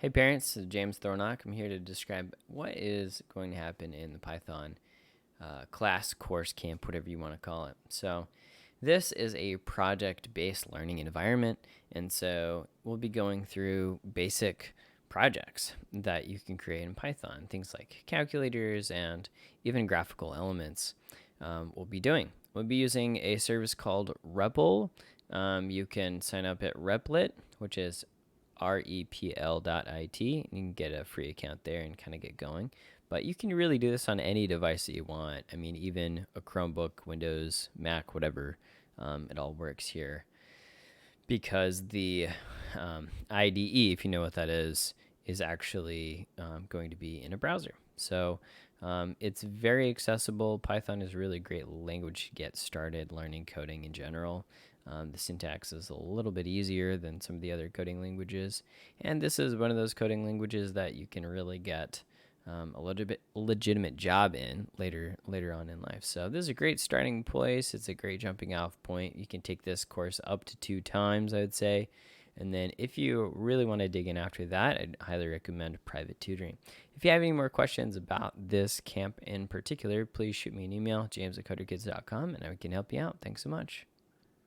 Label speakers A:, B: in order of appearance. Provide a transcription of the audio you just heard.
A: Hey parents, this is James Thornock. I'm here to describe what is going to happen in the Python class, course, camp, whatever you want to call it. So, this is a project based learning environment, and so we'll be going through basic projects that you can create in Python, things like calculators and even graphical elements. We'll be doing. We'll be using a service called REPL. You can sign up at Replit, which is repl.it. You can get a free account there and kind of get going. But you can really do this on any device that you want. I mean, even a Chromebook, Windows, Mac, whatever. It all works here because the IDE, if you know what that is actually going to be in a browser. So it's very accessible. Python is a really great language to get started learning coding in general. The syntax is a little bit easier than some of the other coding languages, and this is one of those coding languages that you can really get a legitimate job in later on in life. So this is a great starting place. It's a great jumping off point. You can take this course up to 2 times, I would say. And then if you really want to dig in after that, I'd highly recommend private tutoring. If you have any more questions about this camp in particular, please shoot me an email, james@coderkids.com, and I can help you out. Thanks so much.